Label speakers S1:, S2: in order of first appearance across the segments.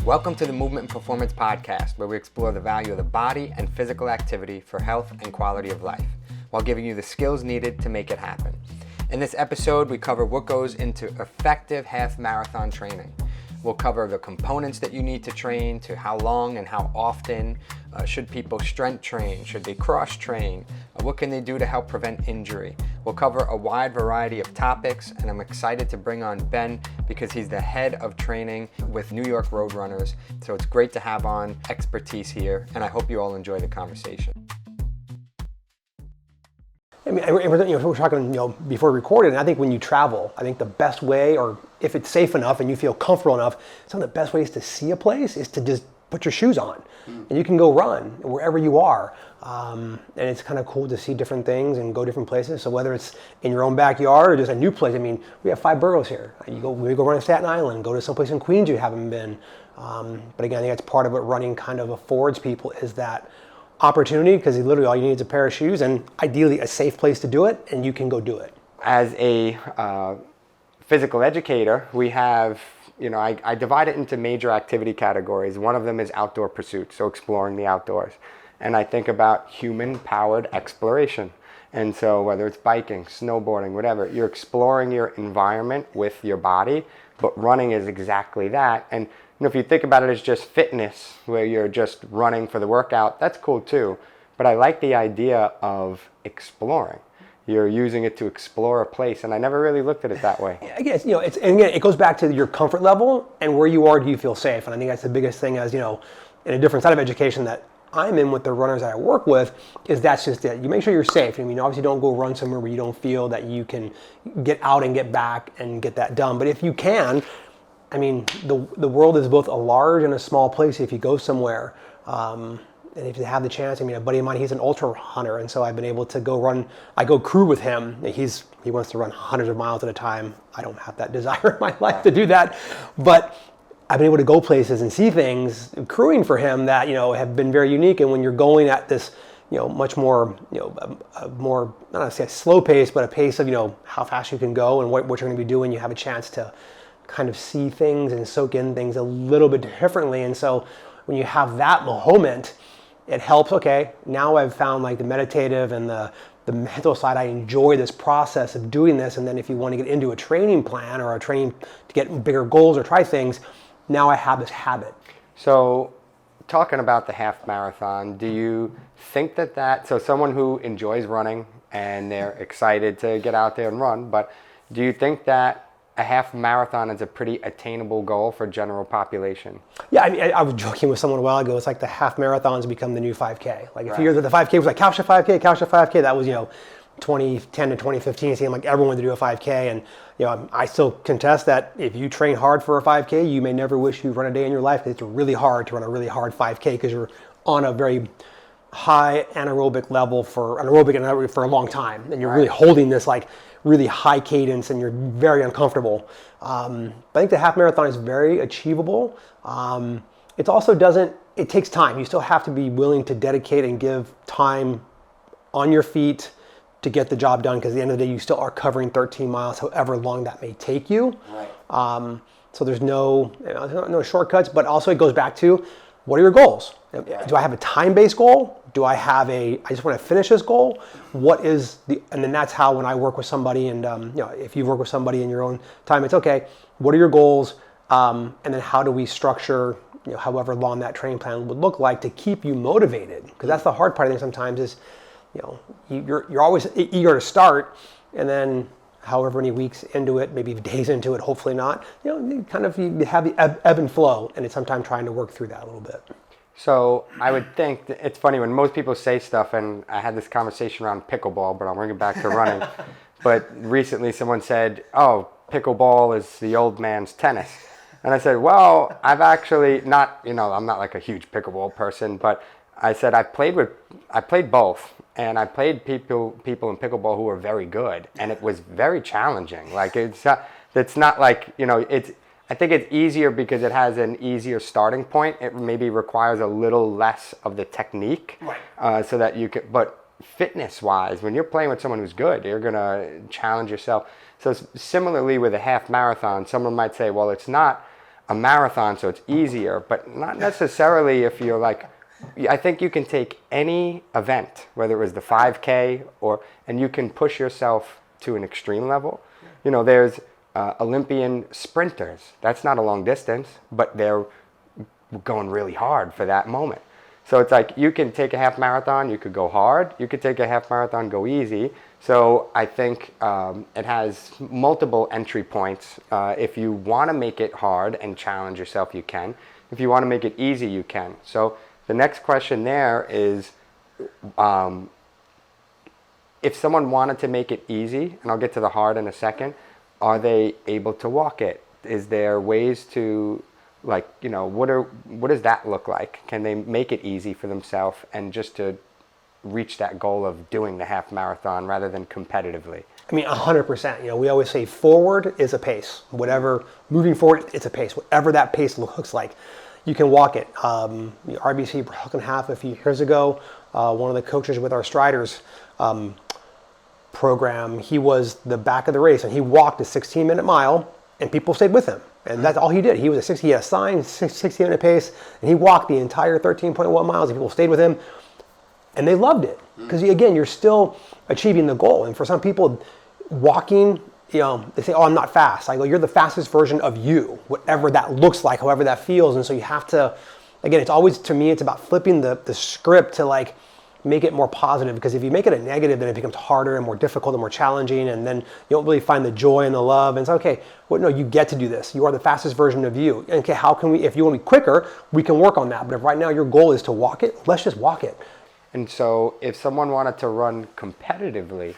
S1: Welcome to the Movement and Performance Podcast, where we explore the value of the body and physical activity for health and quality of life, while giving you the skills needed to make it happen. In this episode, we cover what goes into effective half marathon training. We'll cover the components that you need to train, to how long and how often. Should people strength train? Should they cross train? What can they do to help prevent injury? We'll cover a wide variety of topics, and I'm excited to bring on Ben because he's the head of training with New York Roadrunners. So it's great to have on expertise here, and I hope you all enjoy the conversation.
S2: I mean, we're talking, before we recorded, and I think when you travel, I think the best way, or if it's safe enough and you feel comfortable enough, some of the best ways to see a place is to just put your shoes on, and you can go run wherever you are. And it's kind of cool to see different things and go different places. So whether it's in your own backyard or just a new place, I mean, we have 5 boroughs here. We go run in Staten Island, go to someplace in Queens you haven't been. But again, I think that's part of what running kind of affords people is that opportunity, because literally all you need is a pair of shoes and ideally a safe place to do it, and you can go do it.
S1: As a physical educator, we have, I divide it into major activity categories. One of them is outdoor pursuits, so exploring the outdoors. And I think about human-powered exploration. And so whether it's biking, snowboarding, whatever, you're exploring your environment with your body, but running is exactly that. And if you think about it as just fitness, where you're just running for the workout, that's cool too. But I like the idea of exploring. You're using it to explore a place, and I never really looked at it that way.
S2: I guess, it goes back to your comfort level and where you are, do you feel safe? And I think that's the biggest thing as, in a different side of education that I'm in with the runners that I work with, is that's just it. You make sure you're safe. I mean, obviously don't go run somewhere where you don't feel that you can get out and get back and get that done. But if you can, I mean, the world is both a large and a small place if you go somewhere. And if you have the chance, a buddy of mine, he's an ultra hunter, and so I've been able to go run. I go crew with him. He wants to run hundreds of miles at a time. I don't have that desire in my life to do that, but I've been able to go places and see things crewing for him that have been very unique. And when you're going at this, much more, a more, I don't want to say a slow pace, but a pace of how fast you can go and what you're going to be doing, you have a chance to kind of see things and soak in things a little bit differently. And so when you have that moment, it helps. Okay, now I've found like the meditative and the mental side. I enjoy this process of doing this. And then if you want to get into a training plan or a training to get bigger goals or try things, now I have this habit.
S1: So talking about the half marathon, do you think so someone who enjoys running and they're excited to get out there and run, but do you think that a half marathon is a pretty attainable goal for general population?
S2: Yeah, I was joking with someone a while ago. It's like the half marathons become the new 5K. Like a few years ago, the 5K was like couch to 5K. That was 2010 to 2015. It seemed like everyone wanted to do a 5K, and I still contest that if you train hard for a 5K, you may never wish you'd run a day in your life, because it's really hard to run a really hard 5K because you're on a very high anaerobic level for a long time, and you're really holding this like really high cadence, and you're very uncomfortable. I think the half marathon is very achievable. It also it takes time. You still have to be willing to dedicate and give time on your feet to get the job done, because at the end of the day, you still are covering 13 miles, however long that may take you. Right. So there's no shortcuts, but also it goes back to, what are your goals? Yeah. Do I have a time-based goal? Do I have I just want to finish this goal? And then that's how when I work with somebody, and if you work with somebody in your own time, it's okay, what are your goals? And then how do we structure, however long that training plan would look like to keep you motivated? Because that's the hard part, I think, sometimes is, you're always eager to start, and then however many weeks into it, maybe days into it, hopefully not, you have the ebb and flow, and it's sometimes trying to work through that a little bit.
S1: So I would think that it's funny when most people say stuff, and I had this conversation around pickleball, but I'll bring it back to running. But recently someone said, oh, pickleball is the old man's tennis. And I said, well, I've actually not, I'm not like a huge pickleball person, but I said I played both, and I played people in pickleball who were very good, and it was very challenging. Like it's not like I think it's easier because it has an easier starting point. It maybe requires a little less of the technique, right? So that you can. But fitness-wise, when you're playing with someone who's good, you're gonna challenge yourself. So similarly with a half marathon, someone might say, well, it's not a marathon, so it's easier, but not necessarily if you're like, I think you can take any event, whether it was the 5K and you can push yourself to an extreme level. You know, there's Olympian sprinters. That's not a long distance, but they're going really hard for that moment. So it's like you can take a half marathon, you could go hard. You could take a half marathon, go easy. So I think it has multiple entry points. If you want to make it hard and challenge yourself, you can. If you want to make it easy, you can. So the next question there is, if someone wanted to make it easy, and I'll get to the hard in a second, are they able to walk it? Is there ways to, like, you know, what does that look like? Can they make it easy for themselves and just to reach that goal of doing the half marathon rather than competitively?
S2: I mean, 100%. You know, we always say forward is a pace. Whatever, moving forward, it's a pace. Whatever that pace looks like, you can walk it. The RBC Brooklyn Half a few years ago, one of the coaches with our Striders program, he was the back of the race, and he walked a 16-minute mile, and people stayed with him. And that's all he did. He had a 60-minute pace, and he walked the entire 13.1 miles, and people stayed with him, and they loved it. Because again, you're still achieving the goal. And for some people, walking, you know, they say, oh, I'm not fast. I go, you're the fastest version of you, whatever that looks like, however that feels. And so you have to, again, it's always, to me, it's about flipping the script to like make it more positive, because if you make it a negative, then it becomes harder and more difficult and more challenging, and then you don't really find the joy and the love. And it's okay, well, no, you get to do this. You are the fastest version of you. And okay, how can we, if you want to be quicker, we can work on that. But if right now your goal is to walk it, let's just walk it.
S1: And so if someone wanted to run competitively,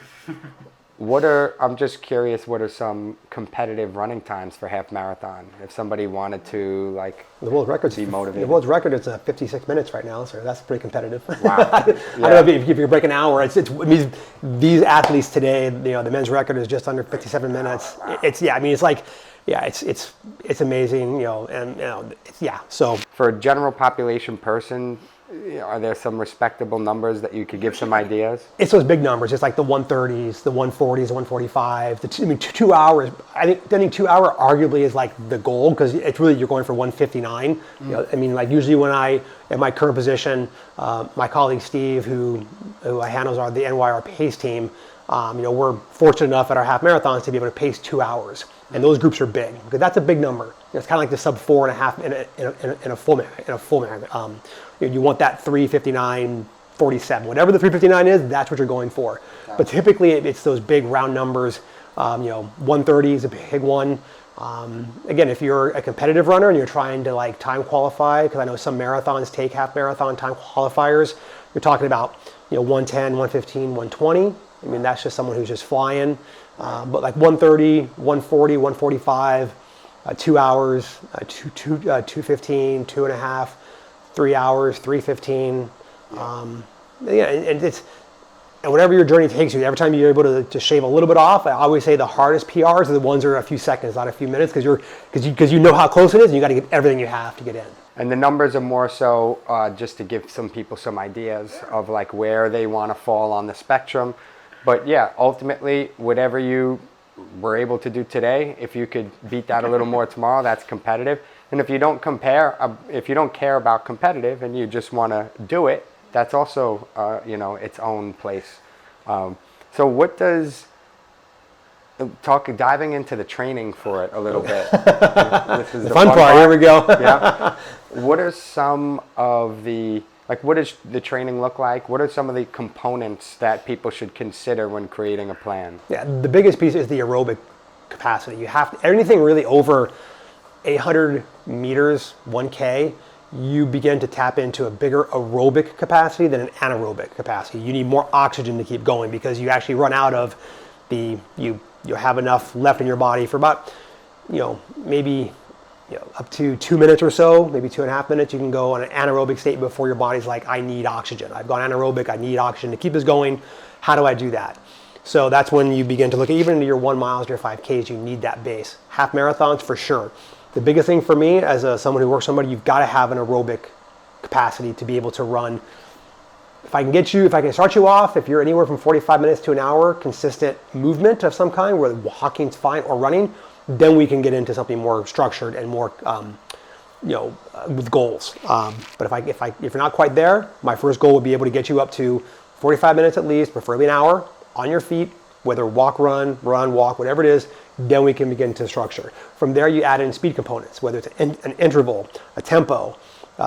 S1: I'm just curious, what are some competitive running times for half marathon? If somebody wanted to, like,
S2: the world record's
S1: be motivated.
S2: The world's record is 56 minutes right now, so that's pretty competitive.
S1: Wow.
S2: I don't know if you break an hour. It means these athletes today, you know, the men's record is just under 57 minutes. It's amazing, you know, and you know, so
S1: for a general population person, are there some respectable numbers that you could give some ideas?
S2: It's those big numbers. It's like the 130s, the 140s, the 145. 2 hours. I think 2 hour arguably is like the goal, because it's really, you're going for 159. You know, I mean, like usually when at my current position, my colleague Steve, who handles the NYRR pace team, you know, we're fortunate enough at our half marathons to be able to pace 2 hours, and those groups are big, because that's a big number. It's kind of like the sub 4.5 in a full marathon. You want that 3:59:47, whatever the 3:59 is, that's what you're going for. But typically it's those big round numbers. You know, 130 is a big one. Again, if you're a competitive runner and you're trying to like time qualify, because I know some marathons take half marathon time qualifiers, you're talking about, you know, 110, 115, 120. I mean, that's just someone who's just flying. But like 130, 140, 145, 2 hours, 215, 2.5, 3 hours, 3:15. And whatever your journey takes you, every time you're able to shave a little bit off, I always say the hardest PRs are the ones that are a few seconds, not a few minutes, because you know how close it is, and you got to give everything you have to get in.
S1: And the numbers are more so just to give some people some ideas of like where they want to fall on the spectrum. But yeah, ultimately, whatever you were able to do today, if you could beat that a little more tomorrow, that's competitive. And if you don't care about competitive and you just want to do it, that's also, you know, its own place. So what does, diving into the training for it a little bit. This is
S2: the fun part, here we go.
S1: Yeah. What are some of what does the training look like? What are some of the components that people should consider when creating a plan?
S2: Yeah, the biggest piece is the aerobic capacity. You have anything really over 800 meters, 1K, you begin to tap into a bigger aerobic capacity than an anaerobic capacity. You need more oxygen to keep going, because you actually run out of you have enough left in your body for about, you know, maybe, you know, up to 2 minutes or so, maybe 2.5 minutes. You can go on an anaerobic state before your body's like, I need oxygen. I've gone anaerobic, I need oxygen to keep this going. How do I do that? So that's when you begin to look at, even into your 1 miles, your 5Ks, you need that base. Half marathons for sure. The biggest thing for me as someone who works with somebody, you've got to have an aerobic capacity to be able to run. If I can start you off, if you're anywhere from 45 minutes to an hour, consistent movement of some kind, where walking's fine or running, then we can get into something more structured and more, with goals. But if you're not quite there, my first goal would be able to get you up to 45 minutes at least, preferably an hour, on your feet, whether walk, run, walk, whatever it is, then we can begin to structure. From there, you add in speed components, whether it's an interval, a tempo,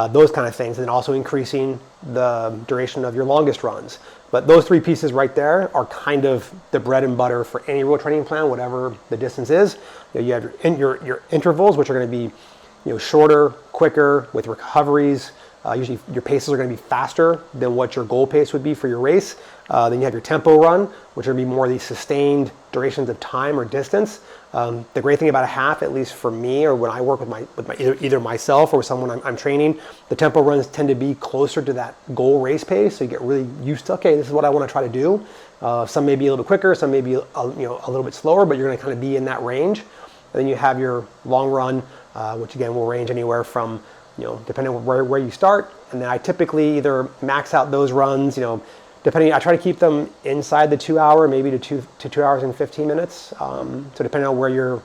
S2: those kind of things, and then also increasing the duration of your longest runs. But those three pieces right there are kind of the bread and butter for any real training plan, whatever the distance is. You have your intervals, which are going to be shorter, quicker, with recoveries. Usually your paces are going to be faster than what your goal pace would be for your race. Then you have your tempo run, which are going to be more these sustained durations of time or distance. The great thing about a half, at least for me, or when I work with either myself or with someone I'm training, the tempo runs tend to be closer to that goal race pace. So you get really used to, okay, this is what I want to try to do. Some may be a little bit quicker, some may be a little bit slower, but you're going to kind of be in that range. And then you have your long run, which again will range anywhere from, depending on where you start. And then I typically either max out those runs, depending, I try to keep them inside the 2 hour, maybe to 2 hours and 15 minutes. So depending on where your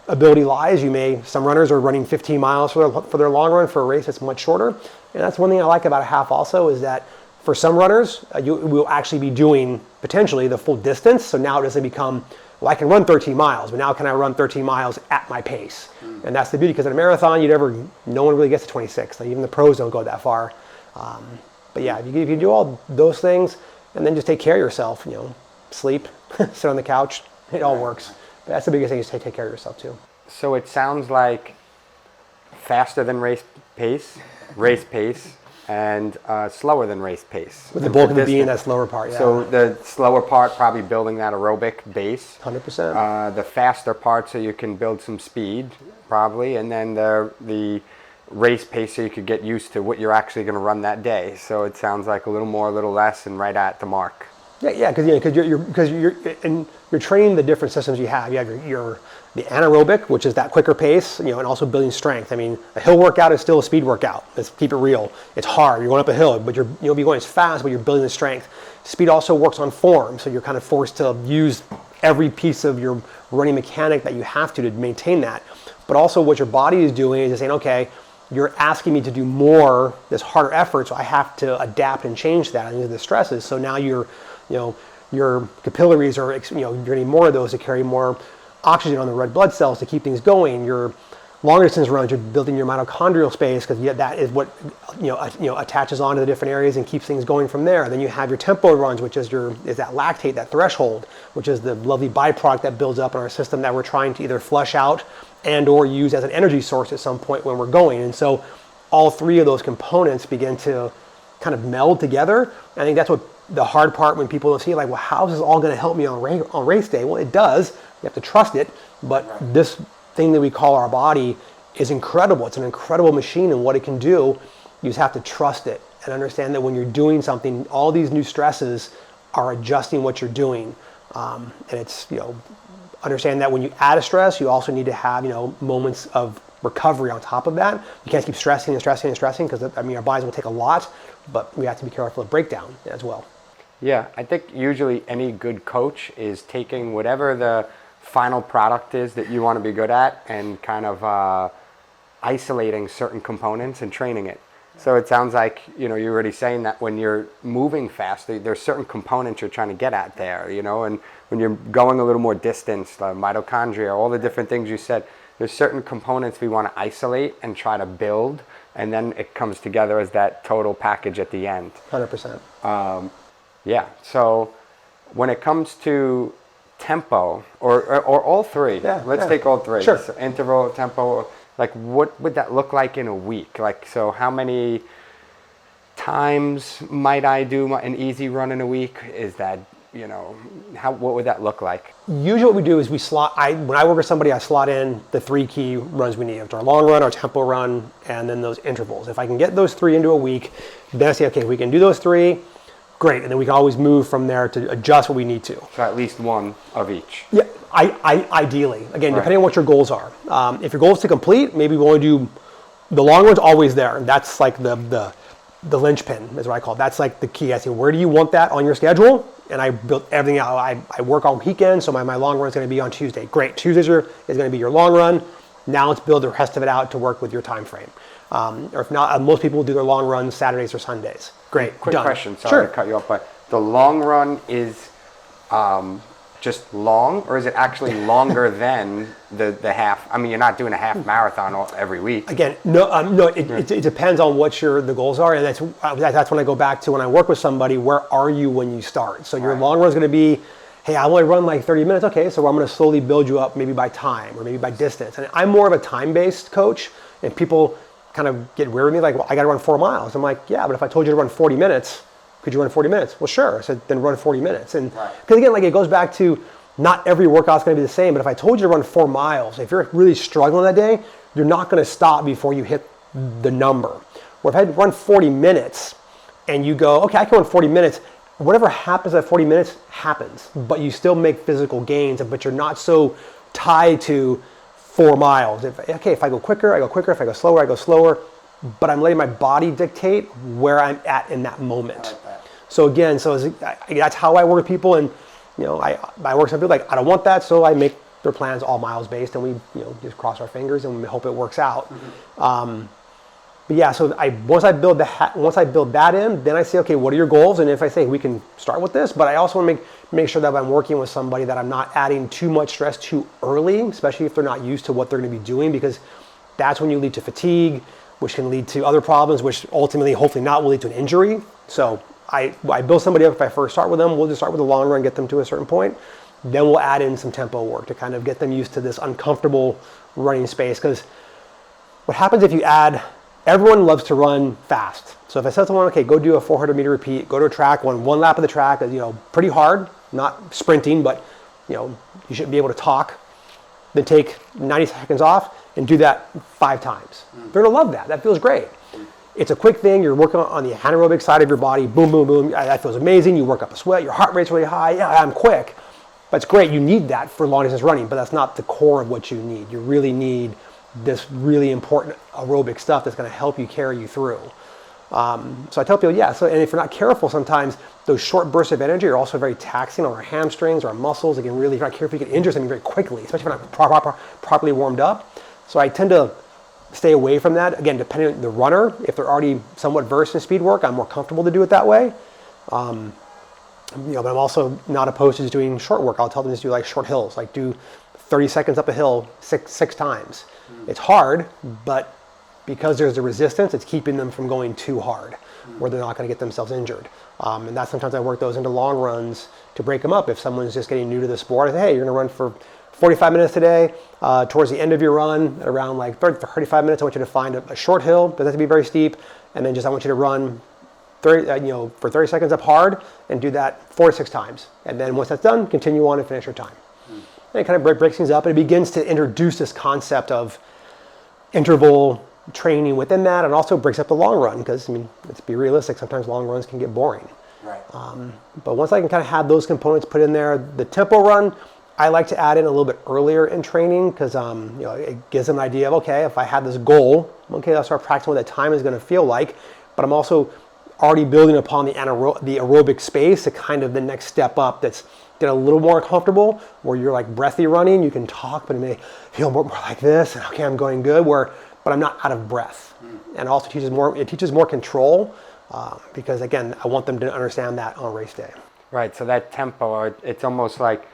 S2: ability lies, some runners are running 15 miles for their long run. For a race that's much shorter. And that's one thing I like about a half also, is that for some runners, you will actually be doing potentially the full distance. So now it doesn't become, well, I can run 13 miles, but now can I run 13 miles at my pace? And that's the beauty, because in a marathon, no one really gets to 26. Like even the pros don't go that far. But yeah, if you do all those things and then just take care of yourself, sleep, sit on the couch, it all works. But that's the biggest thing, is take care of yourself too.
S1: So it sounds like faster than race pace, and slower than race pace.
S2: With the bulk of it being that slower part, yeah.
S1: So the slower part, probably building that aerobic base.
S2: 100%.
S1: The faster part, so you can build some speed, probably, and then the race pace, so you could get used to what you're actually going to run that day. So it sounds like a little more, a little less, and right at the mark.
S2: Yeah, because you're training the different systems you have. You have the anaerobic, which is that quicker pace, and also building strength. I mean, a hill workout is still a speed workout. Let's keep it real. It's hard. You're going up a hill, but you'll be going as fast, but you're building the strength. Speed also works on form, so you're kind of forced to use every piece of your running mechanic that you have to maintain that. But also what your body is doing is just saying, okay, you're asking me to do more, this harder effort, so I have to adapt and change that into the stresses. So now your capillaries are, you're getting more of those to carry more oxygen on the red blood cells to keep things going. Your longer distance runs, you're building your mitochondrial space, because that is what attaches onto the different areas and keeps things going from there. Then you have your tempo runs, which is that lactate, that threshold, which is the lovely byproduct that builds up in our system that we're trying to either flush out and or use as an energy source at some point when we're going. And so all three of those components begin to kind of meld together. And I think that's what the hard part, when people see, like, well, how is this all going to help me on race day? Well, it does. You have to trust it. But this thing that we call our body is incredible. It's an incredible machine, and what it can do, you just have to trust it and understand that when you're doing something, all these new stresses are adjusting what you're doing. And it's, understand that when you add a stress, you also need to have, moments of recovery on top of that. You can't keep stressing, because our bodies will take a lot, but we have to be careful of breakdown as well.
S1: Yeah, I think usually any good coach is taking whatever the final product is that you want to be good at and kind of isolating certain components and training it. So it sounds like, you're already saying that when you're moving fast, there's certain components you're trying to get at there, and when you're going a little more distance, the mitochondria, all the different things you said, there's certain components we want to isolate and try to build, and then it comes together as that total package at the end.
S2: 100%.
S1: Yeah, so when it comes to tempo, or all three, let's take all three.
S2: Sure.
S1: So interval, tempo, like what would that look like in a week? Like, so how many times might I do an easy run in a week? Is that, what would that look like?
S2: Usually what we do is when I work with somebody, I slot in the three key runs we need. Our long run, our tempo run, and then those intervals. If I can get those three into a week, then I say, okay, if we can do those three, great. And then we can always move from there to adjust what we need to.
S1: So at least one of each.
S2: Yeah, ideally. Again, depending on what your goals are. If your goal is to complete, maybe we want to do the long run's always there. That's like the the linchpin is what I call it. That's like the key. I say, where do you want that on your schedule? And I built everything out. I work all weekend, so my long run is going to be on Tuesday. Great, Tuesdays is going to be your long run. Now let's build the rest of it out to work with your time frame. Or if not, most people will do their long runs Saturdays or Sundays. Great,
S1: Quick
S2: done.
S1: question, sorry to cut you off, but the long run is just long, or is it actually longer than the half? I mean, you're not doing a half marathon every week.
S2: Again, no. It depends on what the goals are, and that's when I go back to when I work with somebody. Where are you when you start? So your long run is going to be, hey, I only run like 30 minutes. Okay, so I'm going to slowly build you up, maybe by time or maybe by distance. And I'm more of a time-based coach, and people kind of get weird with me, like, well, I got to run 4 miles. I'm like, yeah, but if I told you to run 40 minutes. Could you run 40 minutes? Well, sure. I said, then run 40 minutes. And because again, like it goes back to not every workout's going to be the same, but if I told you to run 4 miles, if you're really struggling that day, you're not going to stop before you hit the number. Or if I run 40 minutes and you go, okay, I can run 40 minutes, whatever happens at 40 minutes happens, but you still make physical gains, but you're not so tied to 4 miles. If I go quicker, I go quicker. If I go slower, I go slower. But I'm letting my body dictate where I'm at in that moment. So again, that's how I work with people, and I work with some people like I don't want that, so I make their plans all miles based, and we just cross our fingers and we hope it works out. But yeah, so once I build that in, then I say, okay, what are your goals? And if I say we can start with this, but I also want to make sure that if I'm working with somebody that I'm not adding too much stress too early, especially if they're not used to what they're going to be doing, because that's when you lead to fatigue, which can lead to other problems, which ultimately, hopefully not, will lead to an injury. So I build somebody up. If I first start with them, we'll just start with the long run, get them to a certain point. Then we'll add in some tempo work to kind of get them used to this uncomfortable running space. Because what happens if you everyone loves to run fast. So if I said to someone, okay, go do a 400 meter repeat, go to a track, one lap of the track, pretty hard, not sprinting, but you should be able to talk. Then take 90 seconds off and do that 5 times. They're gonna love that. That feels great. It's a quick thing. You're working on the anaerobic side of your body. Boom, boom, boom. That feels amazing. You work up a sweat. Your heart rate's really high. Yeah, I'm quick. But it's great. You need that for long distance running, but that's not the core of what you need. You really need this really important aerobic stuff that's going to help you carry you through. So I tell people, and if you're not careful, sometimes those short bursts of energy are also very taxing on our hamstrings or our muscles. If you're not careful, you can injure something very quickly, especially if you're not properly warmed up. So I tend to stay away from that. Again, depending on the runner, if they're already somewhat versed in speed work, I'm more comfortable to do it that way. But I'm also not opposed to just doing short work. I'll tell them to do like short hills, like do 30 seconds up a hill six times. It's hard, but because there's a resistance, it's keeping them from going too hard, where they're not going to get themselves injured. And that's sometimes I work those into long runs to break them up. If someone's just getting new to the sport, I say, hey, you're going to run for 45 minutes today. Towards the end of your run, around like 35 minutes, I want you to find a short hill. Doesn't have to be very steep. And then I want you to run 30, for 30 seconds up hard and do that 4 to 6 times. And then once that's done, continue on and finish your time. And it kind of breaks things up, and it begins to introduce this concept of interval training within that, and also breaks up the long run, because let's be realistic, sometimes long runs can get boring.
S1: Right.
S2: But once I can kind of have those components put in there, the tempo run, I like to add in a little bit earlier in training, because it gives them an idea of, okay, if I have this goal, okay, I'll start practicing what that time is going to feel like, but I'm also already building upon the aerobic space to kind of the next step up that's get a little more comfortable, where you're like breathy running, you can talk, but it may feel more like this, and okay, I'm going good, but I'm not out of breath. And also it teaches more control, because again, I want them to understand that on race day.
S1: Right, so that tempo, it's almost like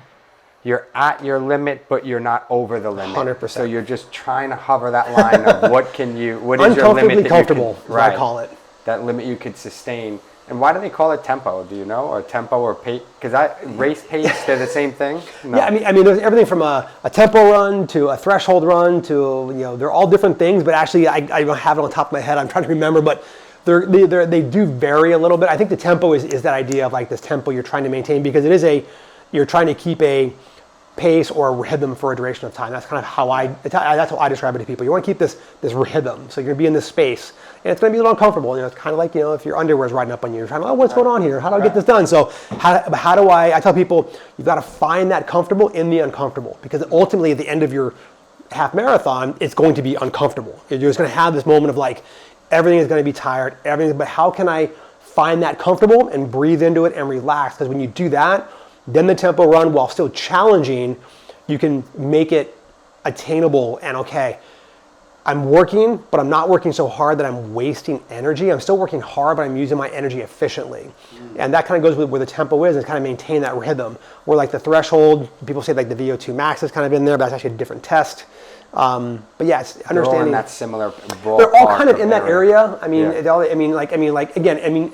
S1: you're at your limit, but you're not over the limit.
S2: 100%.
S1: So you're just trying to hover that line of what is your limit
S2: Uncomfortably
S1: that
S2: comfortable,
S1: you can, right,
S2: I call it.
S1: That limit you could sustain. And why do they call it tempo? Do you know? Or tempo or pace? Because race pace, they're the same thing? No.
S2: Yeah, I mean, there's everything from a tempo run to a threshold run to, they're all different things, but actually I don't have it on top of my head. I'm trying to remember, but they do vary a little bit. I think the tempo is that idea of like this tempo you're trying to maintain, because you're trying to keep a pace or a rhythm for a duration of time. That's kind of how that's how I describe it to people. You want to keep this rhythm. So you're going to be in this space, and it's going to be a little uncomfortable. It's kind of like, if your underwear is riding up on you, you're trying to, what's going on here? How do I get this done? So how do I tell people, you've got to find that comfortable in the uncomfortable, because ultimately at the end of your half marathon, it's going to be uncomfortable. You're just going to have this moment of like, everything is going to be tired, but how can I find that comfortable and breathe into it and relax? Because when you do that, then the tempo run, while still challenging, you can make it attainable and okay. I'm working, but I'm not working so hard that I'm wasting energy. I'm still working hard, but I'm using my energy efficiently. And that kind of goes with where the tempo is, and kind of maintain that rhythm. Where like the threshold, people say like the VO2 max is kind of in there, but that's actually a different test. But yeah, it's understanding.
S1: They're all in that similar ballpark.
S2: They're all kind of in that area. I mean,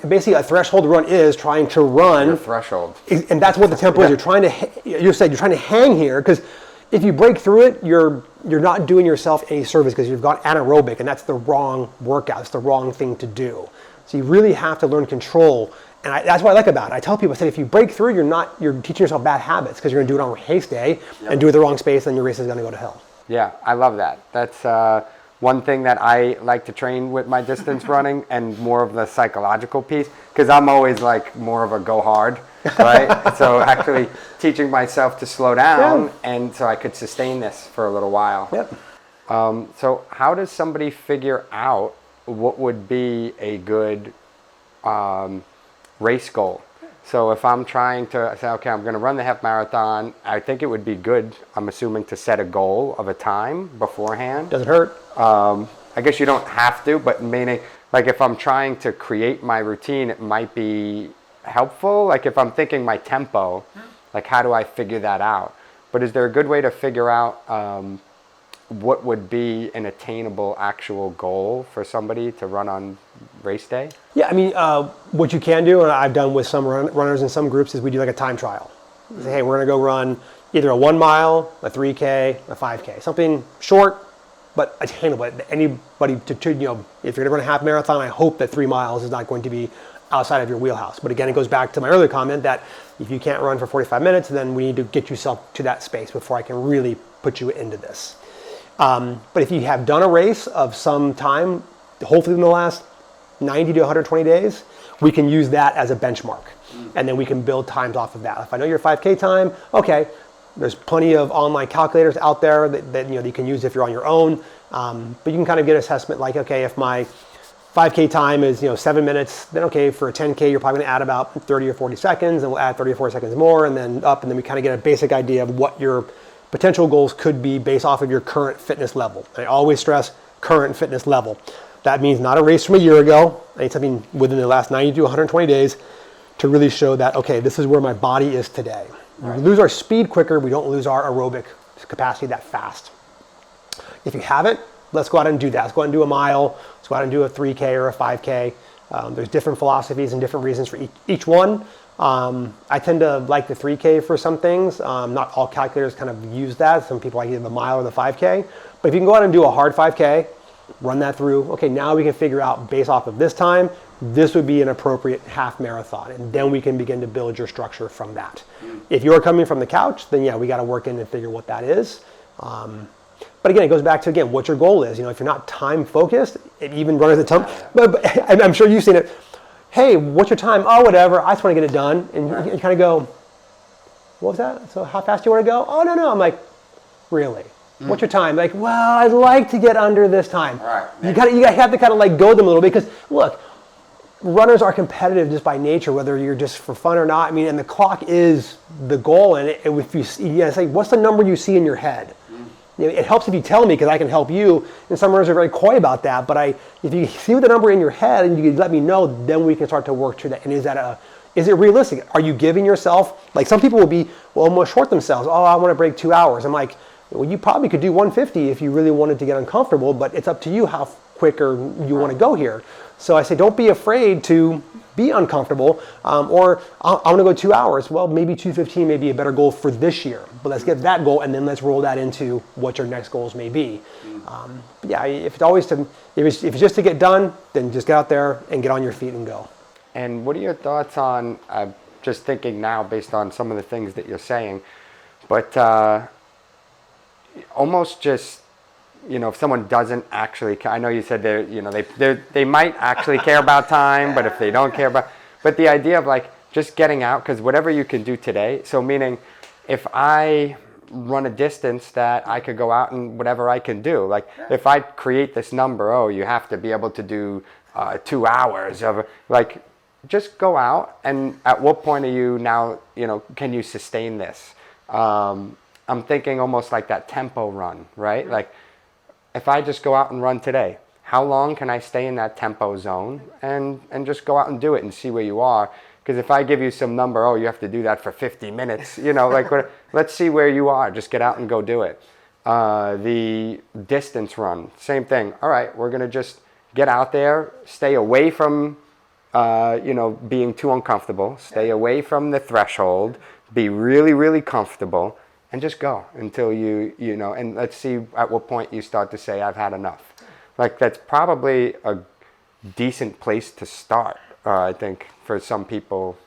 S2: basically a threshold run is trying to run.
S1: Your threshold.
S2: And that's what the tempo is. You're trying to hang here, because if you break through it, you're not doing yourself any service, because you've got anaerobic, and that's the wrong workout. It's the wrong thing to do. So you really have to learn control, and that's what I like about it. I tell people, I said, if you break through, you're teaching yourself bad habits, because you're going to do it on race day and do it the wrong space, and your race is going to go to hell.
S1: Yeah, I love that. That's one thing that I like to train with my distance running, and more of the psychological piece, because I'm always like more of a go hard, right? So actually teaching myself to slow down, and so I could sustain this for a little while.
S2: Yep.
S1: So how does somebody figure out what would be a good race goal? So if I'm trying to say, okay, I'm going to run the half marathon, I think it would be good, I'm assuming, to set a goal of a time beforehand.
S2: Doesn't hurt.
S1: I guess you don't have to, but meaning, like if I'm trying to create my routine, it might be helpful. Like if I'm thinking my tempo, like how do I figure that out? But is there a good way to figure out what would be an attainable actual goal for somebody to run on race day?
S2: Yeah, I mean, what you can do, and I've done with some runners in some groups, is we do like a time trial. We say, hey, we're going to go run either a 1 mile, a 3K, a 5K, something short but attainable. Anybody if you're going to run a half marathon, I hope that 3 miles is not going to be outside of your wheelhouse. But again, it goes back to my earlier comment that if you can't run for 45 minutes, then we need to get yourself to that space before I can really put you into this. But if you have done a race of some time, hopefully in the last 90 to 120 days, we can use that as a benchmark. And then we can build times off of that. If I know your 5K time, okay, there's plenty of online calculators out there that you can use if you're on your own. But you can kind of get an assessment like, okay, if my 5K time is 7 minutes, then okay, for a 10K you're probably going to add about 30 or 40 seconds, and we'll add 30 or 40 seconds more, and then up, and then we kind of get a basic idea of what your potential goals could be based off of your current fitness level. And I always stress current fitness level. That means not a race from a year ago. I need something within the last 90 to 120 days to really show that, okay, this is where my body is today. Right. We lose our speed quicker, we don't lose our aerobic capacity that fast. If you haven't, let's go out and do that. Let's go out and do a mile. Let's go out and do a 3K or a 5K. There's different philosophies and different reasons for each one. I tend to like the 3K for some things. Not all calculators kind of use that. Some people like either the mile or the 5K. But if you can go out and do a hard 5K, run that through. Okay, now we can figure out based off of this time, this would be an appropriate half marathon. And then we can begin to build your structure from that. If you're coming from the couch, then yeah, we got to work in and figure what that is. But again, it goes back to, again, what your goal is. If you're not time focused, even runners at time, but I'm sure you've seen it. Hey, what's your time? Oh, whatever. I just want to get it done. And you kind of go, what was that? So how fast do you want to go? Oh, no. I'm like, really? What's your time? Like, well, I'd like to get under this time.
S1: Right.
S2: You have to kind of like go them a little bit, because look, runners are competitive just by nature, whether you're just for fun or not. I mean, and the clock is the goal. And if you say, what's the number you see in your head? It helps if you tell me, because I can help you. And some runners are very coy about that. But if you see the number in your head and you let me know, then we can start to work through that. And is it realistic? Are you giving yourself, like some people will almost short themselves. Oh, I want to break 2 hours. I'm like, well, you probably could do 150 if you really wanted to get uncomfortable, but it's up to you how quicker you want to go here. So I say, don't be afraid to be uncomfortable, or I want to go 2 hours. Well, maybe 2:15 may be a better goal for this year, but let's get that goal and then let's roll that into what your next goals may be. But yeah, if it's just to get done, then just get out there and get on your feet and go.
S1: And what are your thoughts on, just thinking now based on some of the things that you're saying, but almost just, if someone doesn't actually, I know you said they might actually care about time, but if they don't care about, but the idea of like just getting out, because whatever you can do today, so meaning if I run a distance that I could go out and whatever I can do. Like if I create this number, oh, you have to be able to do 2 hours of like, just go out, and at what point are you now, can you sustain this? I'm thinking almost like that tempo run, right? Like if I just go out and run today, how long can I stay in that tempo zone and just go out and do it and see where you are? Because if I give you some number, oh, you have to do that for 50 minutes, like let's see where you are. Just get out and go do it. The distance run, same thing. All right, we're going to just get out there, stay away from, being too uncomfortable, stay away from the threshold, be really, really comfortable, and just go until and let's see at what point you start to say, I've had enough. Like that's probably a decent place to start, I think, for some people.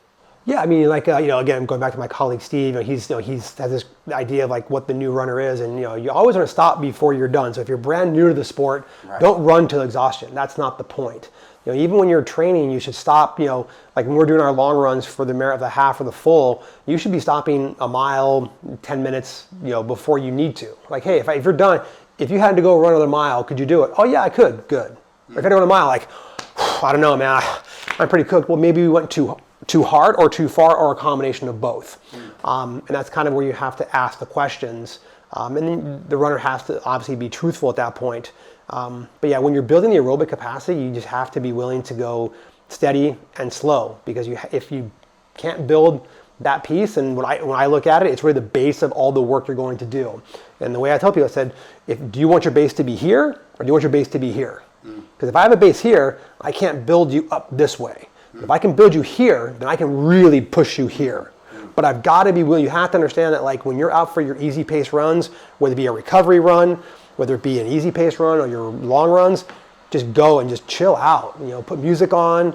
S2: Yeah, I mean, like, again, going back to my colleague Steve, he's has this idea of like what the new runner is, and you always want to stop before you're done. So if you're brand new to the sport, don't run till exhaustion. That's not the point. Even when you're training, you should stop. Like when we're doing our long runs for the half or the full, you should be stopping a mile, 10 minutes, before you need to. Like, hey, if you're done, if you had to go run another mile, could you do it? Oh yeah, I could. Good. If I had to run a mile, like, I don't know, man, I'm pretty cooked. Well, maybe we went too hard or too far, or a combination of both. And that's kind of where you have to ask the questions. And then the runner has to obviously be truthful at that point. But yeah, when you're building the aerobic capacity, you just have to be willing to go steady and slow, because if you can't build that piece, and when I look at it, it's really the base of all the work you're going to do. And the way I tell people, I said, do you want your base to be here, or do you want your base to be here? Because if I have a base here, I can't build you up this way. If I can build you here, then I can really push you here. But I've got to be willing. You have to understand that, like, when you're out for your easy pace runs, whether it be a recovery run, whether it be an easy pace run or your long runs, just go and just chill out. Put music on.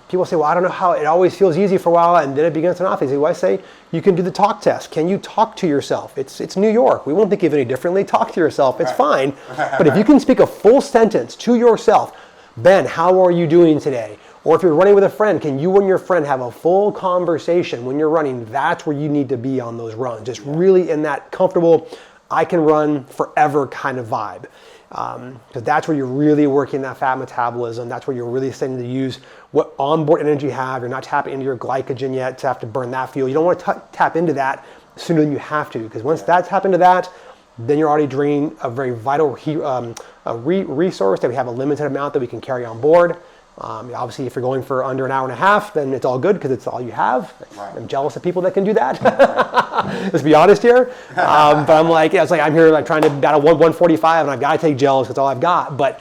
S2: People say, well, I don't know how, it always feels easy for a while and then it begins to not feel easy. Well, I say, you can do the talk test. Can you talk to yourself? It's New York. We won't think of it any differently. Talk to yourself. It's fine. But if you can speak a full sentence to yourself, Ben, how are you doing today? Or if you're running with a friend, can you and your friend have a full conversation when you're running? That's where you need to be on those runs. Just really in that comfortable, I can run forever kind of vibe. Because that's where you're really working that fat metabolism. That's where you're really starting to use what onboard energy you have. You're not tapping into your glycogen yet to have to burn that fuel. You don't want to tap into that sooner than you have to, because once that's happened to that, then you're already draining a very vital resource that we have a limited amount that we can carry on board. Obviously, if you're going for under an hour and a half, then it's all good because it's all you have. Right. I'm jealous of people that can do that. Let's be honest here. But I'm like, it's like I'm here like trying to battle 145, and I've got to take gels because it's all I've got. But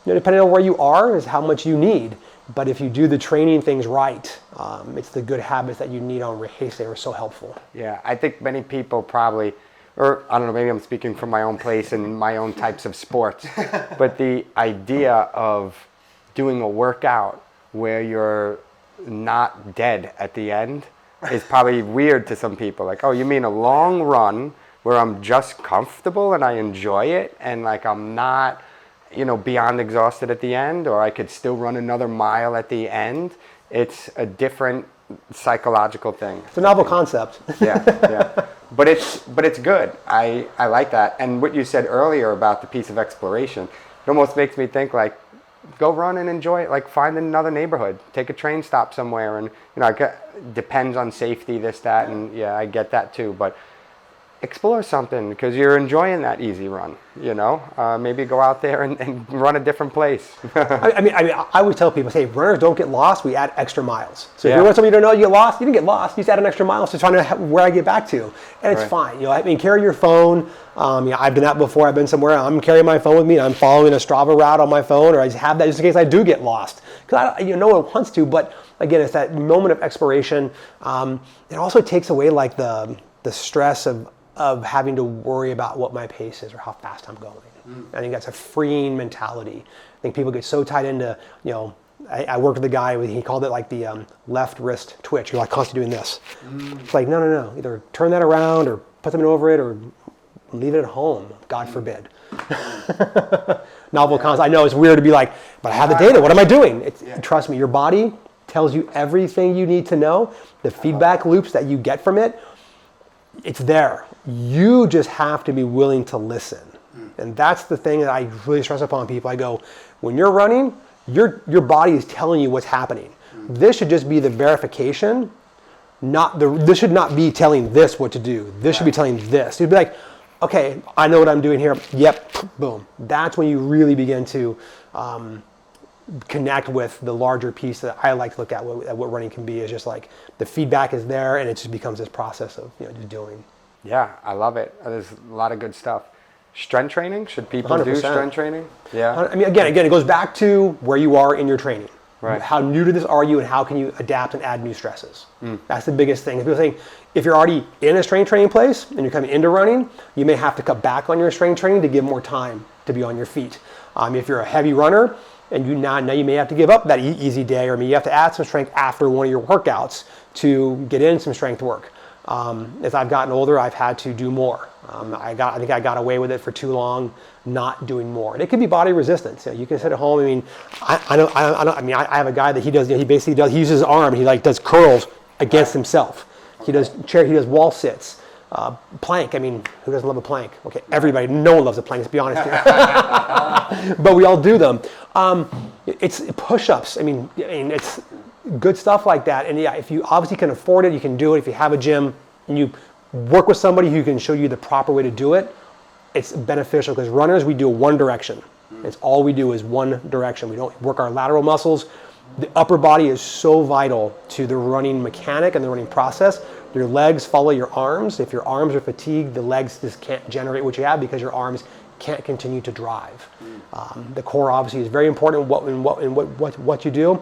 S2: depending on where you are is how much you need. But if you do the training things right, it's the good habits that you need on race that are so helpful.
S1: Yeah, I think many people probably, or I don't know, maybe I'm speaking from my own place and my own types of sports, but the idea of doing a workout where you're not dead at the end is probably weird to some people. Like, oh, you mean a long run where I'm just comfortable and I enjoy it and like I'm not, beyond exhausted at the end, or I could still run another mile at the end. It's a different psychological thing.
S2: It's a novel concept.
S1: Yeah. But it's good. I like that. And what you said earlier about the piece of exploration, it almost makes me think like, go run and enjoy it. Like find another neighborhood, take a train stop somewhere, and depends on safety, this, that, and yeah, I get that too. But explore something because you're enjoying that easy run. Maybe go out there and run a different place.
S2: I mean, I always tell people, say, runners don't get lost. We add extra miles. So if you want something you don't know, you get lost. You didn't get lost. You just add an extra mile to trying to where I get back to, and it's fine. Carry your phone. I've done that before. I've been somewhere. I'm carrying my phone with me. I'm following a Strava route on my phone, or I just have that just in case I do get lost. Because no one wants to, but again, it's that moment of exploration. It also takes away like the stress of having to worry about what my pace is or how fast I'm going. I think that's a freeing mentality. I think people get so tied into, I worked with a guy, he called it like the left wrist twitch. You're like constantly doing this. It's like, no. Either turn that around or put something over it or leave it at home, God forbid. Novel concept. I know it's weird to be like, but I have the data, what am I doing? Trust me, your body tells you everything you need to know. The feedback loops that you get from it, it's there. You just have to be willing to listen. And that's the thing that I really stress upon people. I go, when you're running, your body is telling you what's happening. This should just be the verification, this should not be telling this what to do. This should be telling this. You'd be like, okay, I know what I'm doing here. Yep, boom. That's when you really begin to connect with the larger piece that I like to look at what running can be, is just like the feedback is there, and it just becomes this process of just doing.
S1: Yeah, I love it. There's a lot of good stuff. Strength training? Should people
S2: 100%.
S1: do strength training? Yeah.
S2: I mean, again, it goes back to where you are in your training.
S1: Right.
S2: How new to this are you, and how can you adapt and add new stresses? That's the biggest thing. People saying, if you're already in a strength training place and you're coming into running, you may have to cut back on your strength training to give more time to be on your feet. If you're a heavy runner, and now you may have to give up that easy day, or maybe you have to add some strength after one of your workouts to get in some strength work. As I've gotten older, I've had to do more. I think I got away with it for too long, not doing more. And it could be body resistance. You can sit at home. I mean, I have a guy that he does. He basically he uses his arm. He does curls against himself. He does He does wall sits. Plank. I mean, who doesn't love a plank? Okay, everybody. No one loves a plank. Let's be honest here. But we all do them. It's push-ups. I mean, it's good stuff like that. And yeah, if you obviously can afford it, you can do it. If you have a gym and you work with somebody who can show you the proper way to do it, it's beneficial, because runners, we do one direction. It's all we do is one direction. We don't work our lateral muscles. The upper body is so vital to the running mechanic and the running process. Your legs follow your arms. If your arms are fatigued, the legs just can't generate what you have, because your arms can't continue to drive. The core obviously is very important in what you do,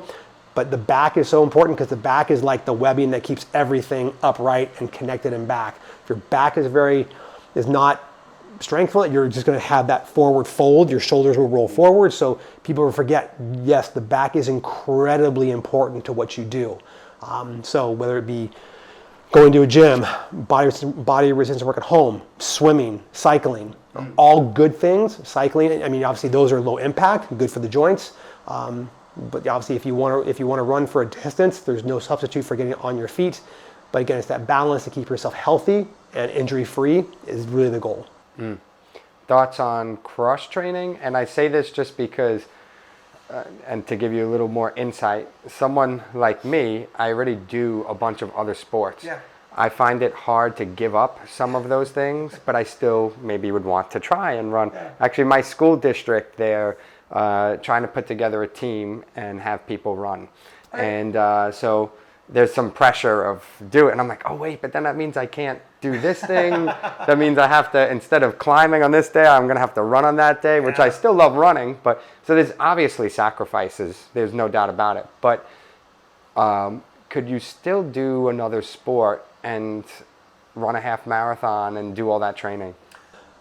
S2: but the back is so important, because the back is like the webbing that keeps everything upright and connected and back. If your back is not strengthful, you're just going to have that forward fold. Your shoulders will roll forward. So people will forget, yes, the back is incredibly important to what you do. So whether it be going to a gym, body resistance work at home, swimming, cycling, all good things. Cycling, I mean, obviously those are low impact, good for the joints. But obviously, if you want to run for a distance, there's no substitute for getting on your feet. But again, it's that balance to keep yourself healthy and injury-free is really the goal.
S1: Thoughts on cross training? And I say this just because, and to give you a little more insight, someone like me, I already do a bunch of other sports.
S2: Yeah.
S1: I find it hard to give up some of those things, but I still maybe would want to try and run.
S2: Yeah.
S1: Actually, my school district, they're trying to put together a team and have people run.
S2: Right.
S1: And so there's some pressure of do it. And I'm like, oh, wait, but then that means I can't do this thing. That means I have to, instead of climbing on this day, I'm going to have to run on that day, which I still love running. But so there's obviously sacrifices. There's no doubt about it. But could you still do another sport and run a half marathon and do all that training?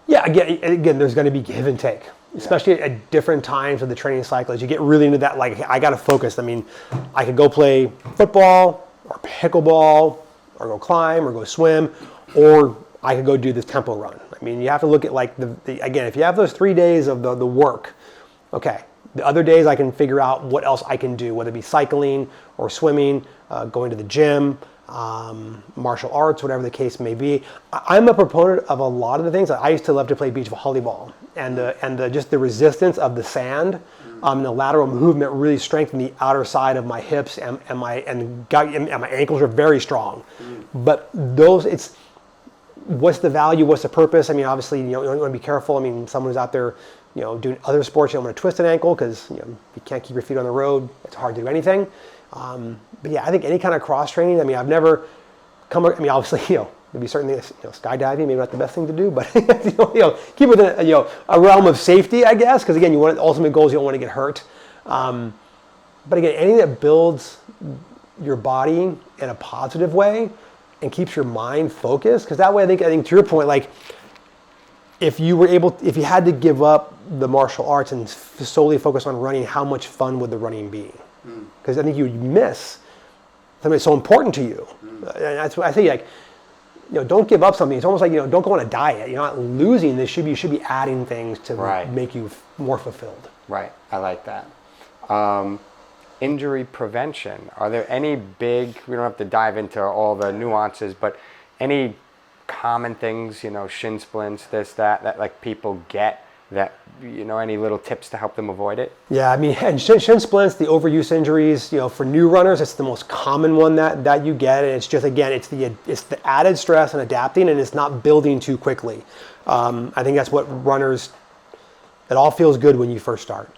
S2: Yeah, again, there's going to be give and take, especially at different times of the training cycle. As you get really into that, like, I got to focus. I mean, I could go play football or pickleball or go climb or go swim, or I could go do this tempo run. I mean, you have to look at, like, again, if you have those 3 days of the work, okay, the other days I can figure out what else I can do, whether it be cycling or swimming, going to the gym, martial arts, whatever the case may be. I'm a proponent of a lot of the things. I used to love to play beach volleyball, and just the resistance of the sand, the lateral movement really strengthened the outer side of my hips, and my ankles are very strong. But it's what's the value? What's the purpose? I mean, obviously, you want to be careful. I mean, someone who's out there, doing other sports, you don't want to twist an ankle, because you can't keep your feet on the road. It's hard to do anything. But yeah, I think any kind of cross training. I mean, I've never obviously, there'd be certain things, skydiving, maybe not the best thing to do, but keep it within a realm of safety, I guess, because again, ultimate goals, you don't want to get hurt. But again, anything that builds your body in a positive way and keeps your mind focused, because that way, I think to your point, like, if you had to give up the martial arts and solely focus on running, how much fun would the running be? Because I think you'd miss something that's so important to you. And that's what I think, like, don't give up something. It's almost like, don't go on a diet. You're not losing this. You should be adding things to make you more fulfilled.
S1: Right. I like that. Injury prevention. Are there any big, we don't have to dive into all the nuances, but any common things, shin splints, this, that like people get that, any little tips to help them avoid it?
S2: Yeah, I mean, and shin splints, the overuse injuries, for new runners, it's the most common one that you get, and it's just, again, it's the added stress and adapting, and it's not building too quickly. I think that's what runners, it all feels good when you first start.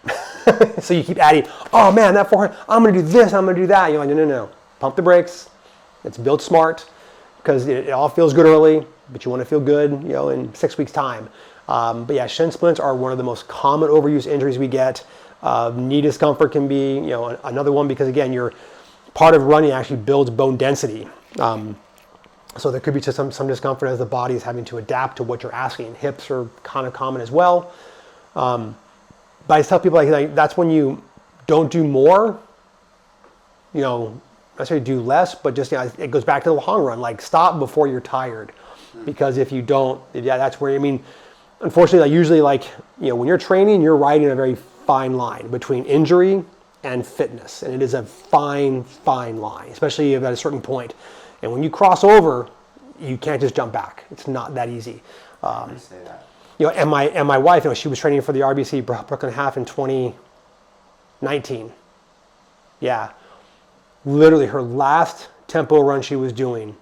S2: So you keep adding, oh man, that 400, I'm going to do this, I'm going to do that. You're like, no. Pump the brakes. It's built smart, because it all feels good early, but you want to feel good, in 6 weeks' time. But yeah, shin splints are one of the most common overuse injuries we get. Knee discomfort can be, another one, because again, part of running actually builds bone density. So there could be some discomfort as the body is having to adapt to what you're asking. Hips are kind of common as well. But I tell people like that's when you don't do more, necessarily do less, but just, it goes back to the long run. Like, stop before you're tired, because if you don't, that's where, unfortunately, usually when you're training, you're riding a very fine line between injury and fitness, and it is a fine line, especially at a certain point. And when you cross over, you can't just jump back. It's not that easy.
S1: I say that.
S2: And my wife, she was training for the RBC Brooklyn Half in 2019. Yeah. Literally, her last tempo run she was doing,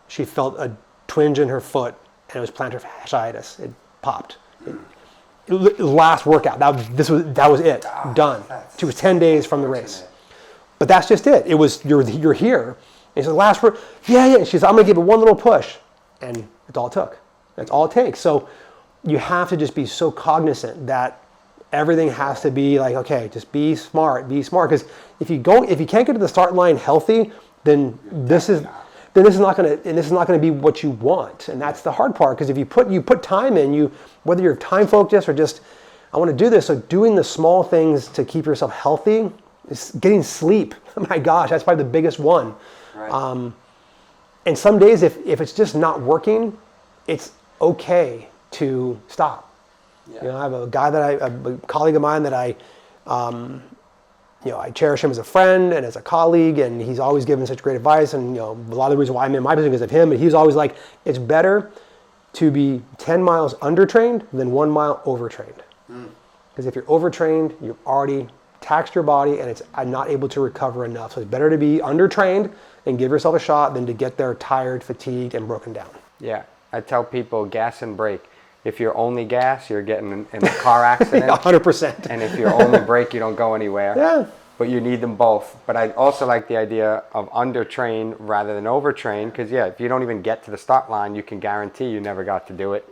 S2: she felt a twinge in her foot, and it was plantar fasciitis. It popped. Last workout. That was it. Done. She was 10 days from the race. But that's just it. It was, you're here. And she said, last work. Yeah. And she said, I'm going to give it one little push. And that's all it took. That's all it takes. So you have to just be so cognizant that everything has to be like, okay, just be smart. Because if you can't get to the start line healthy, then this is not going to be what you want. And that's the hard part, because if you put time in, whether you're time focused or just, I want to do this. So doing the small things to keep yourself healthy is getting sleep. Oh my gosh, that's probably the biggest one. Right. And some days, if it's just not working, it's okay to stop. Yeah. I have a colleague of mine that I cherish him as a friend and as a colleague, and he's always given such great advice. And a lot of the reason why I'm in my business is because of him. But he's always like, it's better to be 10 miles undertrained than 1 mile overtrained. Because if you're overtrained, you've already taxed your body, and it's not able to recover enough. So it's better to be undertrained and give yourself a shot than to get there tired, fatigued, and broken down.
S1: Yeah, I tell people, gas and brake. If you're only gas, you're getting in a car accident.
S2: 100%.
S1: And if you're only brake, you don't go anywhere.
S2: Yeah.
S1: But you need them both. But I also like the idea of undertrain rather than overtrain, because if you don't even get to the start line, you can guarantee you never got to do it.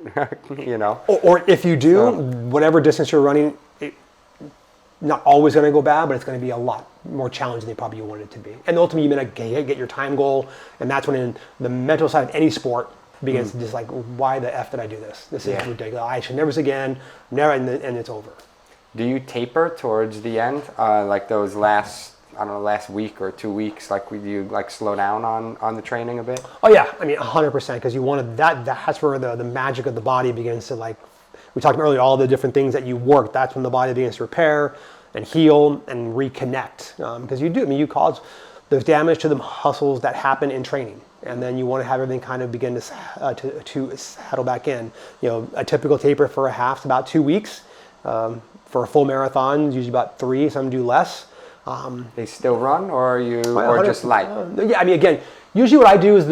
S2: Or if you do, whatever distance you're running, not always going to go bad, but it's going to be a lot more challenging than probably you want it to be. And ultimately, you're going to get your time goal, and that's when in the mental side of any sport begins to just like, why the F did I do this? This is ridiculous. I should never this again. Never, and it's over.
S1: Do you taper towards the end, like those last week or 2 weeks? Like, do you slow down on the training a bit?
S2: Oh yeah, 100%, because you want to. That's where the magic of the body begins to we talked earlier, all the different things that you work. That's when the body begins to repair and heal and reconnect. Because you cause there's damage to the muscles that happen in training. And then you want to have everything kind of begin to settle back in. A typical taper for a half is about 2 weeks. For a full marathon, usually about 3. Some do less.
S1: They still run, or just light?
S2: Again, usually what I do is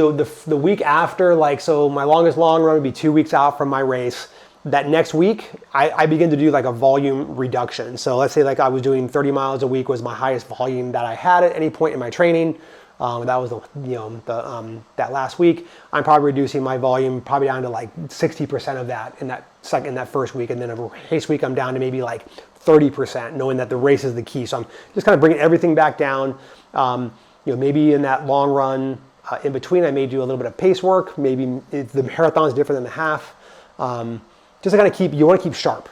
S2: the week after, so my longest long run would be 2 weeks out from my race. That next week, I begin to do a volume reduction. So let's say I was doing 30 miles a week was my highest volume that I had at any point in my training. That was that last week. I'm probably reducing my volume probably down to 60% of that in that first week, and then a race week I'm down to maybe 30%, knowing that the race is the key. So I'm just kind of bringing everything back down. Maybe in that long run in between, I may do a little bit of pace work. Maybe the marathon is different than the half. Just to kind of you want to keep sharp,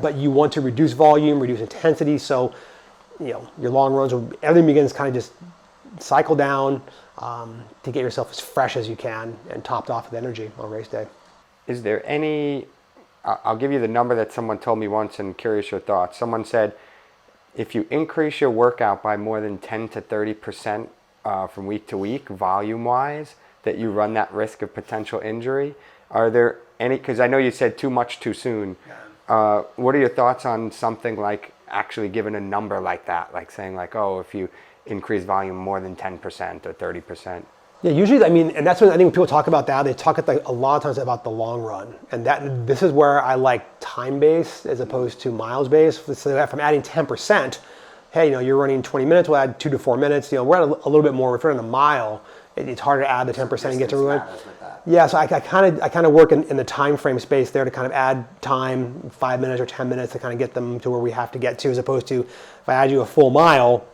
S2: but you want to reduce volume, reduce intensity. So your long runs, everything begins kind of just cycle down to get yourself as fresh as you can and topped off with energy on race day.
S1: Is there any, I'll give you the number that someone told me once, and curious your thoughts. Someone said, if you increase your workout by more than 10 to 30% from week to week, volume-wise, that you run that risk of potential injury. Are there any, because I know you said too much too soon. What are your thoughts on something like actually giving a number like that, like saying like, oh, if you increase volume more than 10% or 30%?
S2: Yeah, usually, I mean, and that's when I think when people talk about that, they talk a lot of times about the long run. And this is where I like time-based as opposed to miles-based. So if I'm adding 10%, hey, you're running 20 minutes, we'll add 2 to 4 minutes. We're at a little bit more. If we're in a mile, it's harder to add the 10% and get to everyone. Yeah, so I kind of work in the time frame space there to kind of add time, 5 minutes or 10 minutes to kind of get them to where we have to get to, as opposed to if I add you a full mile,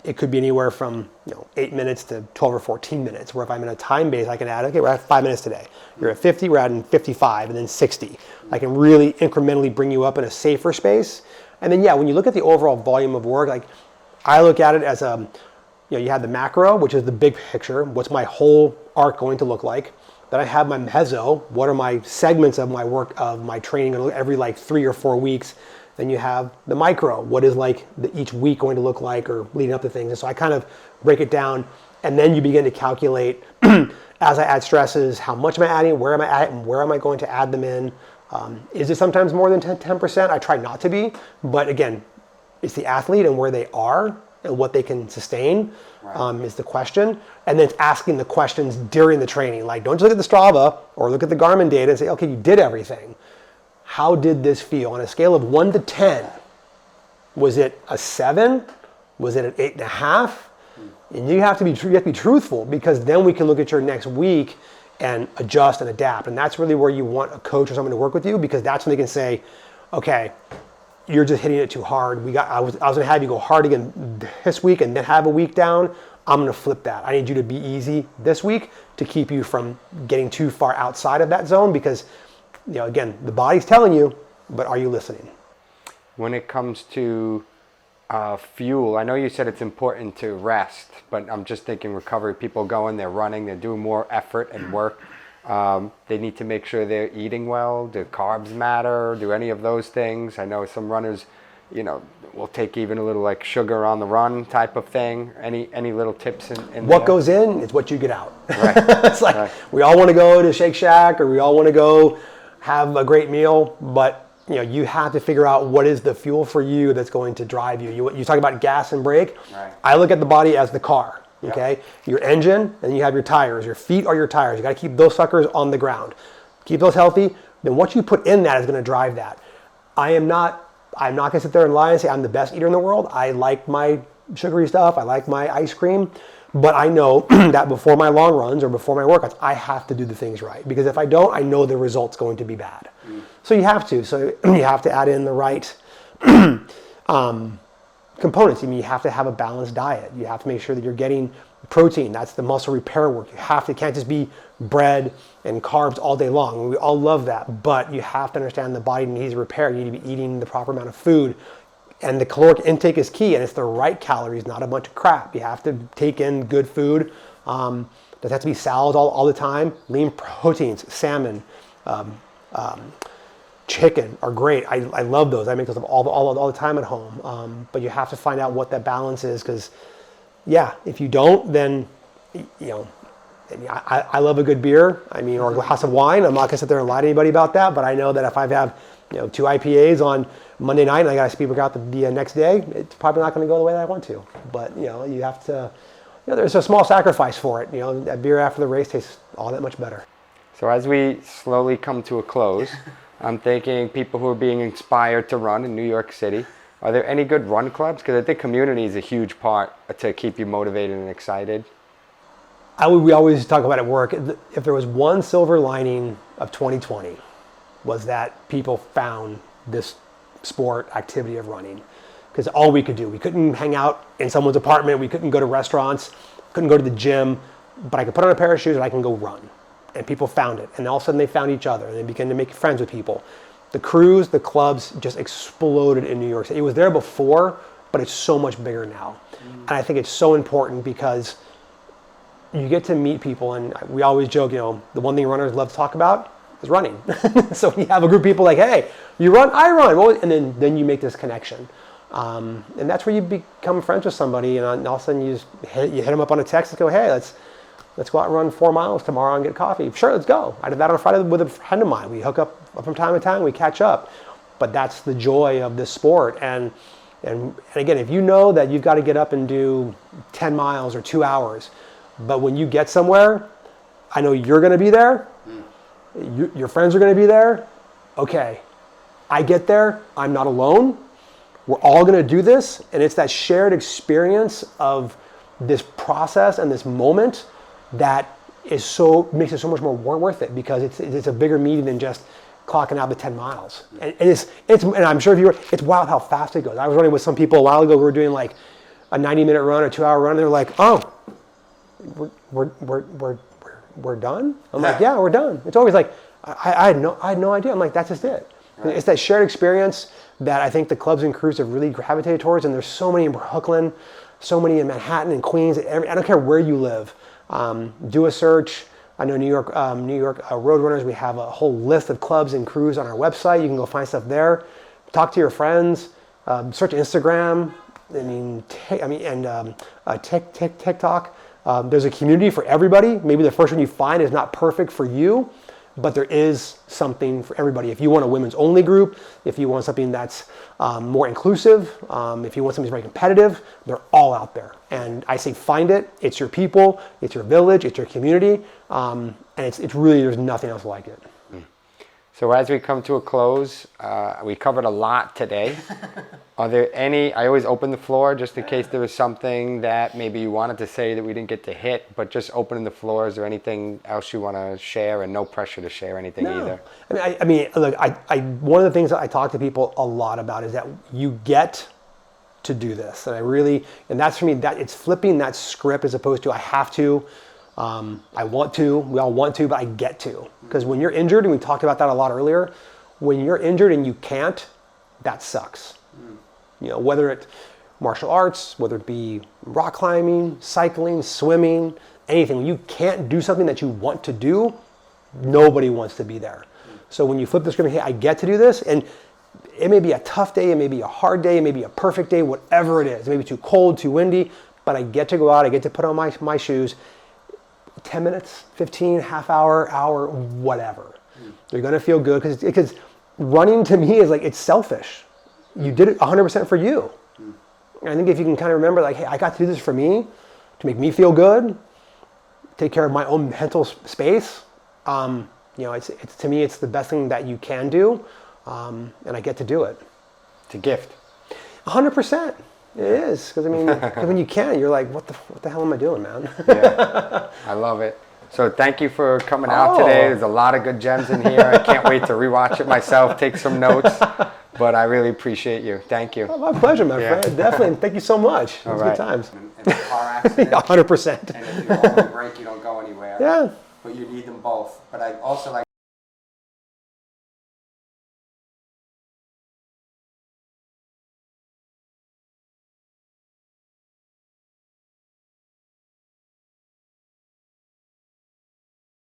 S2: it could be anywhere from 8 minutes to 12 or 14 minutes, where if I'm in a time base, I can add, okay, we're at 5 minutes today. You're at 50, we're adding 55, and then 60. I can really incrementally bring you up in a safer space. And then, yeah, when you look at the overall volume of work, like I look at it as you have the macro, which is the big picture. What's my whole arc going to look like? Then I have my meso. What are my segments of my work, of my training every like 3 or 4 weeks? Then you have the micro. What is like each week going to look like, or leading up to things? And so I kind of break it down, and then you begin to calculate as I add stresses, how much am I adding, where am I at, and where am I going to add them in? Is it sometimes more than 10%? I try not to be, but again, it's the athlete and where they are and what they can sustain is the question. And then it's asking the questions during the training. Like, don't just look at the Strava or look at the Garmin data and say, okay, you did everything. How did this feel? On a scale of 1 to 10, was it a 7? Was it an 8.5? And you have to be truthful, because then we can look at your next week and adjust and adapt. And that's really where you want a coach or someone to work with you, because that's when they can say, okay, you're just hitting it too hard. I was going to have you go hard again this week and then have a week down. I'm going to flip that. I need you to be easy this week to keep you from getting too far outside of that zone, because again, the body's telling you, but are you listening?
S1: When it comes to fuel, I know you said it's important to rest, but I'm just thinking recovery. People going, they're running, they're doing more effort and work. They need to make sure they're eating well. Do carbs matter? Do any of those things? I know some runners, will take even a little like sugar on the run type of thing. Any little tips in
S2: what
S1: there?
S2: Goes in is what you get out.
S1: Right.
S2: It's like we all want to go to Shake Shack, or we all want to go have a great meal, but you have to figure out what is the fuel for you that's going to drive you. You talk about gas and brake.
S1: Right.
S2: I look at the body as the car. Okay, your engine, and you have your tires. Your feet are your tires. You got to keep those suckers on the ground. Keep those healthy. Then what you put in that is going to drive that. I'm not going to sit there and lie and say I'm the best eater in the world. I like my sugary stuff. I like my ice cream. But I know that before my long runs or before my workouts, I have to do the things right. Because if I don't, I know the result's going to be bad. So you have to. So you have to add in the right components. I mean, you have to have a balanced diet. You have to make sure that you're getting protein. That's the muscle repair work. It can't just be bread and carbs all day long. We all love that, but you have to understand the body needs repair. You need to be eating the proper amount of food. And the caloric intake is key, and it's the right calories, not a bunch of crap. You have to take in good food. Doesn't have to be salads all the time. Lean proteins, salmon, chicken are great. I love those. I make those all the time at home. But you have to find out what that balance is, because, if you don't, then, I love a good beer. I mean, or a glass of wine. I'm not gonna sit there and lie to anybody about that. But I know that if I have 2 IPAs on Monday night and I got to speed work out the next day, it's probably not going to go the way that I want to. But you have to. There's a small sacrifice for it. That beer after the race tastes all that much better.
S1: So as we slowly come to a close, I'm thinking people who are being inspired to run in New York City, are there any good run clubs? Because I think community is a huge part to keep you motivated and excited.
S2: We always talk about at work, if there was one silver lining of 2020, was that people found this sport activity of running. Because all we could do, we couldn't hang out in someone's apartment, we couldn't go to restaurants, couldn't go to the gym, but I could put on a pair of shoes and I can go run. And people found it, and all of a sudden they found each other, and they began to make friends with people. The crews, the clubs just exploded in New York City. It was there before, but it's so much bigger now. And I think it's so important because you get to meet people, and we always joke, the one thing runners love to talk about is running. So when you have a group of people like, hey, you run, I run, well, and then you make this connection. And that's where you become friends with somebody, and all of a sudden you hit them up on a text and go, hey, let's go out and run 4 miles tomorrow and get coffee. Sure, let's go. I did that on Friday with a friend of mine. We hook up from time to time, we catch up. But that's the joy of this sport. And again, if you know that you've got to get up and do 10 miles or 2 hours, but when you get somewhere, I know you're going to be there, your friends are going to be there. Okay, I get there, I'm not alone. We're all going to do this, and it's that shared experience of this process and this moment that makes it so much more worth it, because it's a bigger meeting than just clocking out the 10 miles. And and I'm sure it's wild how fast it goes. I was running with some people a while ago who were doing like a 90-minute run or 2-hour run. And they're like, oh, we're done? I'm like, yeah, we're done. It's always like, I had no idea. I'm like, that's just it. Right. It's that shared experience that I think the clubs and crews have really gravitated towards, and there's so many in Brooklyn, so many in Manhattan and Queens. I don't care where you live. Do a search. I know New York Roadrunners, we have a whole list of clubs and crews on our website. You can go find stuff there. Talk to your friends. Search Instagram. TikTok. There's a community for everybody. Maybe the first one you find is not perfect for you, but there is something for everybody. If you want a women's only group, if you want something that's more inclusive, if you want something that's very competitive, they're all out there. And I say find it. It's your people, it's your village, it's your community, and it's really, there's nothing else like it.
S1: So as we come to a close, we covered a lot today. Are there any, I always open the floor just in case there was something that maybe you wanted to say that we didn't get to hit, but just opening the floor, is there anything else you want to share? And no pressure to share anything either.
S2: Look, one of the things that I talk to people a lot about is that you get to do this. And that's for me, that it's flipping that script as opposed to I have to. I want to, we all want to, but I get to. Because when you're injured, and we talked about that a lot earlier, when you're injured and you can't, that sucks. Whether it's martial arts, whether it be rock climbing, cycling, swimming, anything, when you can't do something that you want to do, nobody wants to be there. So when you flip the script and hey, I get to do this, and it may be a tough day, it may be a hard day, it may be a perfect day, whatever it is. It may be too cold, too windy, but I get to go out, I get to put on my shoes. 10 minutes, 15, half hour, whatever. You're going to feel good because running to me is like, it's selfish. You did it 100% for you. And I think if you can kind of remember like, hey, I got to do this for me, to make me feel good, take care of my own mental space. It's to me, it's the best thing that you can do. And I get to do it.
S1: It's a gift.
S2: 100%. It is, because when you can, you're like, what the hell am I doing, man?
S1: Yeah, I love it. So thank you for coming out today. There's a lot of good gems in here. I can't wait to rewatch it myself, take some notes. But I really appreciate you. Thank you.
S2: Oh, my pleasure, my friend. Definitely. Thank you so much. It was good times.
S1: And the car accident.
S2: 100%.
S1: And if you only break, you don't go anywhere.
S2: Yeah.
S1: But you need them both. But I also like